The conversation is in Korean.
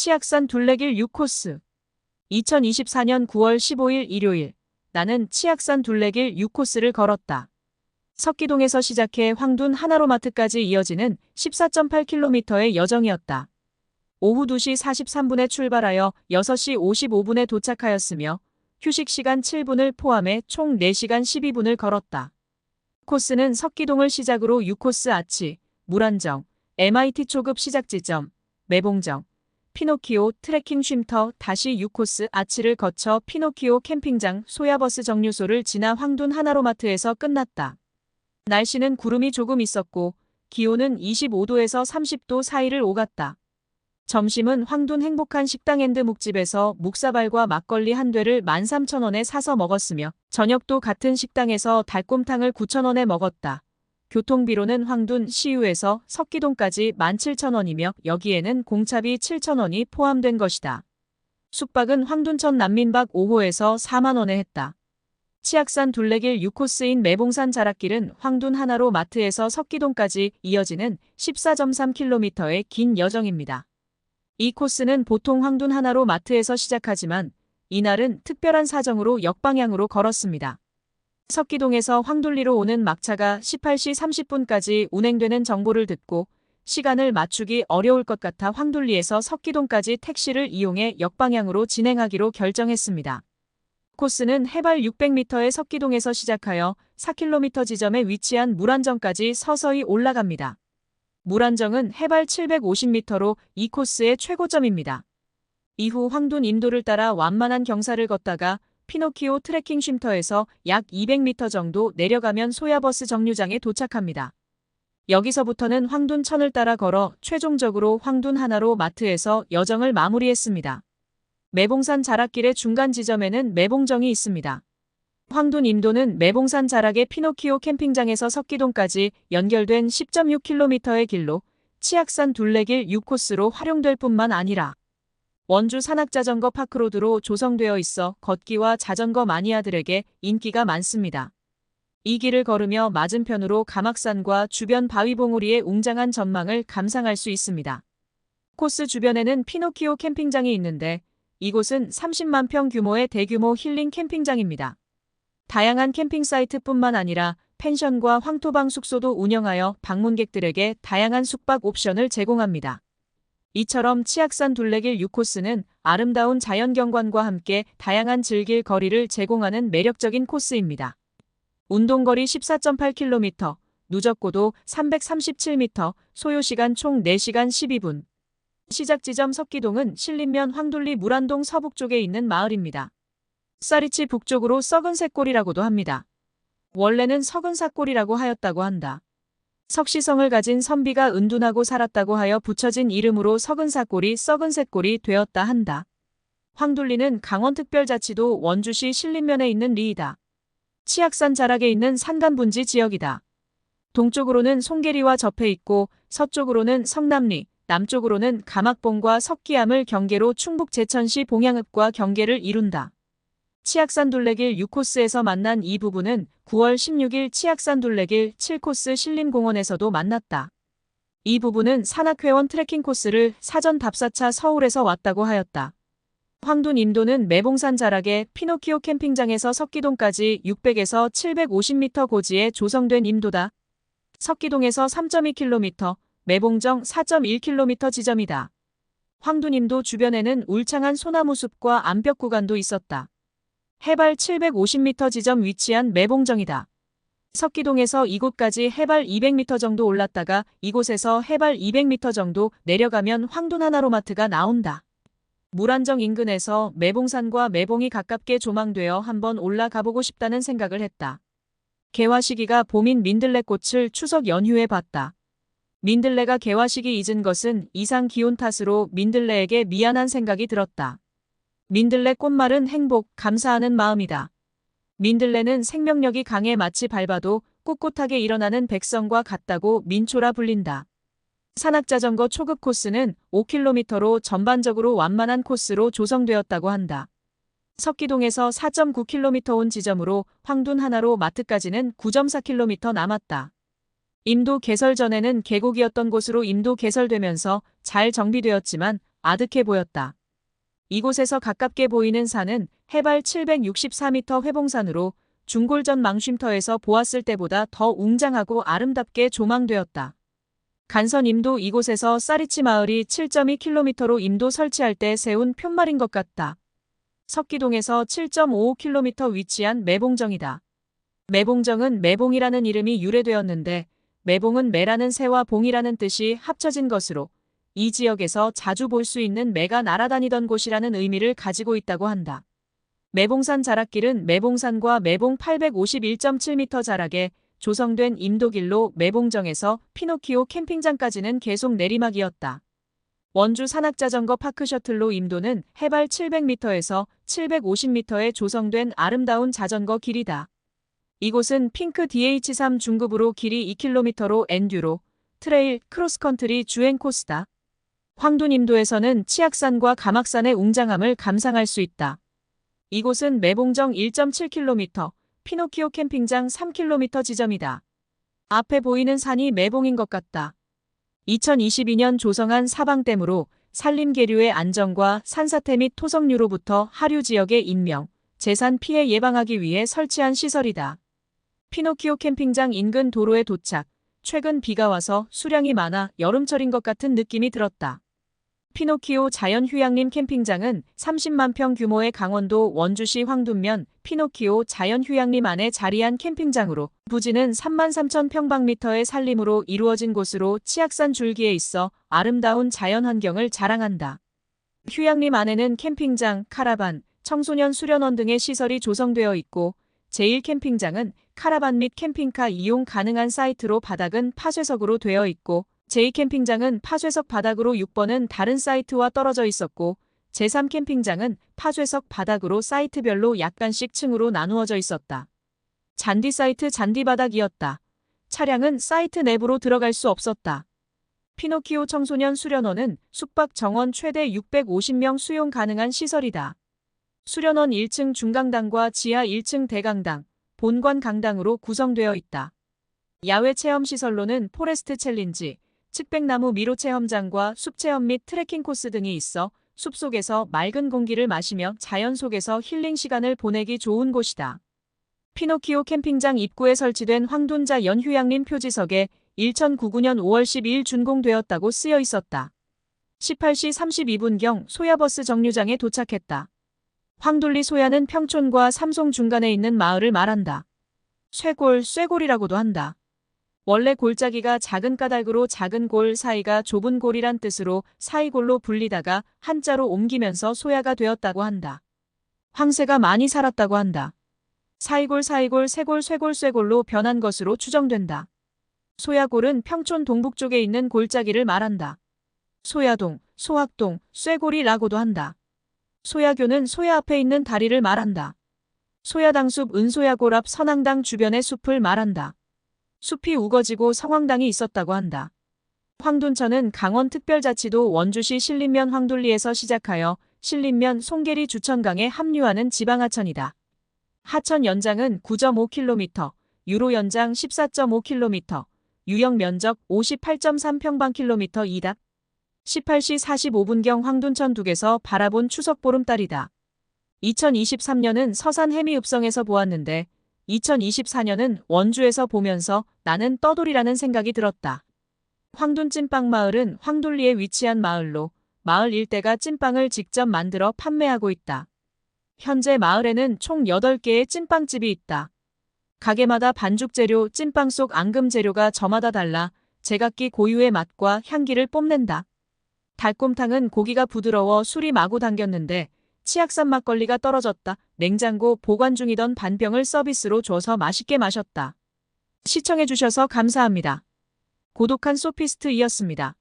치악산 둘레길 6코스. 2024년 9월 15일 일요일, 나는 치악산 둘레길 6코스를 걸었다. 석기동에서 시작해 황둔 하나로마트까지 이어지는 14.8km의 여정이었다. 오후 2시 43분에 출발하여 6시 55분에 도착하였으며 휴식 시간 7분을 포함해 총 4시간 12분을 걸었다. 코스는 석기동을 시작으로 6코스 아치, 물안정, MIT 초급 시작 지점, 매봉정, 피노키오 트레킹 쉼터 다시 6코스 아치를 거쳐 피노키오 캠핑장 소야버스 정류소를 지나 황둔 하나로마트에서 끝났다. 날씨는 구름이 조금 있었고 기온은 25도에서 30도 사이를 오갔다. 점심은 황둔 행복한 식당 앤드 묵집에서 묵사발과 막걸리 한 대를 13,000원에 사서 먹었으며 저녁도 같은 식당에서 닭곰탕을 9,000원에 먹었다. 교통비로는 황둔 시유에서 석기동까지 17,000원이며 여기에는 공차비 7,000원이 포함된 것이다. 숙박은 황둔천 난민박 5호에서 4만원에 했다. 치악산 둘레길 6코스인 매봉산 자락길은 황둔 하나로 마트에서 석기동까지 이어지는 14.3km의 긴 여정입니다. 이 코스는 보통 황둔 하나로 마트에서 시작하지만 이날은 특별한 사정으로 역방향으로 걸었습니다. 석기동에서 황둘리로 오는 막차가 18시 30분까지 운행되는 정보를 듣고 시간을 맞추기 어려울 것 같아 황둘리에서 석기동까지 택시를 이용해 역방향으로 진행하기로 결정했습니다. 코스는 해발 600m의 석기동에서 시작하여 4km 지점에 위치한 물안정까지 서서히 올라갑니다. 물안정은 해발 750m로 이 코스의 최고점입니다. 이후 황둔 인도를 따라 완만한 경사를 걷다가 피노키오 트레킹 쉼터에서 약 200m 정도 내려가면 소야버스 정류장에 도착합니다. 여기서부터는 황둔천을 따라 걸어 최종적으로 황둔 하나로 마트에서 여정을 마무리했습니다. 매봉산 자락길의 중간 지점에는 매봉정이 있습니다. 황둔 인도는 매봉산 자락의 피노키오 캠핑장에서 석기동까지 연결된 10.6km의 길로 치악산 둘레길 6코스로 활용될 뿐만 아니라 원주 산악자전거 파크로드로 조성되어 있어 걷기와 자전거 마니아들에게 인기가 많습니다. 이 길을 걸으며 맞은편으로 가막산과 주변 바위봉우리의 웅장한 전망을 감상할 수 있습니다. 코스 주변에는 피노키오 캠핑장이 있는데 이곳은 30만 평 규모의 대규모 힐링 캠핑장입니다. 다양한 캠핑 사이트뿐만 아니라 펜션과 황토방 숙소도 운영하여 방문객들에게 다양한 숙박 옵션을 제공합니다. 이처럼 치악산 둘레길 6코스는 아름다운 자연경관과 함께 다양한 즐길 거리를 제공하는 매력적인 코스입니다. 운동거리 14.8km, 누적고도 337m, 소요시간 총 4시간 12분. 시작 지점 석기동은 신림면 황둘리 물안동 서북쪽에 있는 마을입니다. 쌀이치 북쪽으로 썩은새골이라고도 합니다. 원래는 석은사골이라고 하였다고 한다. 석시성을 가진 선비가 은둔하고 살았다고 하여 붙여진 이름으로 석은사골이 썩은새골이 되었다 한다. 황둘리는 강원특별자치도 원주시 신림면에 있는 리이다. 치악산 자락에 있는 산간분지 지역이다. 동쪽으로는 송계리와 접해 있고 서쪽으로는 성남리, 남쪽으로는 가막봉과 석기암을 경계로 충북 제천시 봉양읍과 경계를 이룬다. 치악산 둘레길 6코스에서 만난 이 부부는 9월 16일 치악산 둘레길 7코스 신림공원에서도 만났다. 이 부부는 산악회원 트레킹 코스를 사전 답사차 서울에서 왔다고 하였다. 황둔 인도는 매봉산 자락의 피노키오 캠핑장에서 석기동까지 600에서 750m 고지에 조성된 인도다. 석기동에서 3.2km, 매봉정 4.1km 지점이다. 황둔 인도 주변에는 울창한 소나무숲과 암벽 구간도 있었다. 해발 750m 지점 위치한 매봉정이다. 석기동에서 이곳까지 해발 200m 정도 올랐다가 이곳에서 해발 200m 정도 내려가면 황둔 하나로마트가 나온다. 물안정 인근에서 매봉산과 매봉이 가깝게 조망되어 한번 올라가보고 싶다는 생각을 했다. 개화 시기가 봄인 민들레꽃을 추석 연휴에 봤다. 민들레가 개화 시기 잊은 것은 이상 기온 탓으로 민들레에게 미안한 생각이 들었다. 민들레 꽃말은 행복, 감사하는 마음이다. 민들레는 생명력이 강해 마치 밟아도 꿋꿋하게 일어나는 백성과 같다고 민초라 불린다. 산악자전거 초급 코스는 5km로 전반적으로 완만한 코스로 조성되었다고 한다. 석기동에서 4.9km 온 지점으로 황둔 하나로 마트까지는 9.4km 남았다. 임도 개설 전에는 계곡이었던 곳으로 임도 개설되면서 잘 정비되었지만 아득해 보였다. 이곳에서 가깝게 보이는 산은 해발 764m 회봉산으로 중골전 망쉼터에서 보았을 때보다 더 웅장하고 아름답게 조망되었다. 간선 임도 이곳에서 사리치 마을이 7.2km로 임도 설치할 때 세운 푯말인 것 같다. 석기동에서 7.55km 위치한 매봉정이다. 매봉정은 매봉이라는 이름이 유래되었는데 매봉은 매라는 새와 봉이라는 뜻이 합쳐진 것으로 이 지역에서 자주 볼 수 있는 매가 날아다니던 곳이라는 의미를 가지고 있다고 한다. 매봉산 자락길은 매봉산과 매봉 851.7m 자락에 조성된 임도길로 매봉정에서 피노키오 캠핑장까지는 계속 내리막이었다. 원주 산악자전거 파크 셔틀로 임도는 해발 700m에서 750m에 조성된 아름다운 자전거 길이다. 이곳은 핑크 DH3 중급으로 길이 2km로 엔듀로, 트레일, 크로스컨트리 주행 코스다. 황둔임도에서는 치악산과 가막산의 웅장함을 감상할 수 있다. 이곳은 매봉정 1.7km, 피노키오 캠핑장 3km 지점이다. 앞에 보이는 산이 매봉인 것 같다. 2022년 조성한 사방댐으로 산림계류의 안정과 산사태 및 토성류로부터 하류 지역의 인명, 재산 피해 예방하기 위해 설치한 시설이다. 피노키오 캠핑장 인근 도로에 도착. 최근 비가 와서 수량이 많아 여름철인 것 같은 느낌이 들었다. 피노키오 자연휴양림 캠핑장은 30만 평 규모의 강원도 원주시 황둔면 피노키오 자연휴양림 안에 자리한 캠핑장으로 부지는 33,000평방미터의 산림으로 이루어진 곳으로 치악산 줄기에 있어 아름다운 자연환경을 자랑한다. 휴양림 안에는 캠핑장, 카라반, 청소년 수련원 등의 시설이 조성되어 있고 제1캠핑장은 카라반 및 캠핑카 이용 가능한 사이트로 바닥은 파쇄석으로 되어 있고 제2캠핑장은 파쇄석 바닥으로 6번은 다른 사이트와 떨어져 있었고 제3캠핑장은 파쇄석 바닥으로 사이트별로 약간씩 층으로 나누어져 있었다. 잔디 사이트 잔디 바닥이었다. 차량은 사이트 내부로 들어갈 수 없었다. 피노키오 청소년 수련원은 숙박 정원 최대 650명 수용 가능한 시설이다. 수련원 1층 중강당과 지하 1층 대강당, 본관 강당으로 구성되어 있다. 야외 체험시설로는 포레스트 챌린지, 측백나무 미로 체험장과 숲체험 및 트레킹 코스 등이 있어 숲속에서 맑은 공기를 마시며 자연 속에서 힐링 시간을 보내기 좋은 곳이다. 피노키오 캠핑장 입구에 설치된 황둔자 연휴양림 표지석에 2099년 5월 12일 준공되었다고 쓰여 있었다. 18시 32분경 소야버스 정류장에 도착했다. 황둘리 소야는 평촌과 삼송 중간에 있는 마을을 말한다. 쇠골이라고도 한다. 원래 골짜기가 작은 까닭으로 작은 골 사이가 좁은 골이란 뜻으로 사이골로 불리다가 한자로 옮기면서 소야가 되었다고 한다. 황새가 많이 살았다고 한다. 사이골, 쇠골, 쇠골로 변한 것으로 추정된다. 소야골은 평촌 동북쪽에 있는 골짜기를 말한다. 소야동, 소학동, 쇠골이라고도 한다. 소야교는 소야 앞에 있는 다리를 말한다. 소야당숲 은소야골 앞 선앙당 주변의 숲을 말한다. 숲이 우거지고 성황당이 있었다고 한다. 황둔천은 강원특별자치도 원주시 신림면 황둘리에서 시작하여 신림면 송계리 주천강에 합류하는 지방하천이다. 하천 연장은 9.5km, 유로 연장 14.5km, 유역 면적 58.3평방킬로미터이다. 18시 45분경 황둔천 둑에서 바라본 추석 보름달이다. 2023년은 서산 해미읍성에서 보았는데 2024년은 원주에서 보면서 나는 떠돌이라는 생각이 들었다. 황둔 찐빵 마을은 황둘리에 위치한 마을로 마을 일대가 찐빵을 직접 만들어 판매하고 있다. 현재 마을에는 총 8개의 찐빵집이 있다. 가게마다 반죽 재료, 찐빵 속 앙금 재료가 저마다 달라 제각기 고유의 맛과 향기를 뽐낸다. 달곰탕은 고기가 부드러워 술이 마구 당겼는데 치악산 막걸리가 떨어졌다. 냉장고 보관 중이던 반병을 서비스로 줘서 맛있게 마셨다. 시청해주셔서 감사합니다. 고독한 소피스트이었습니다.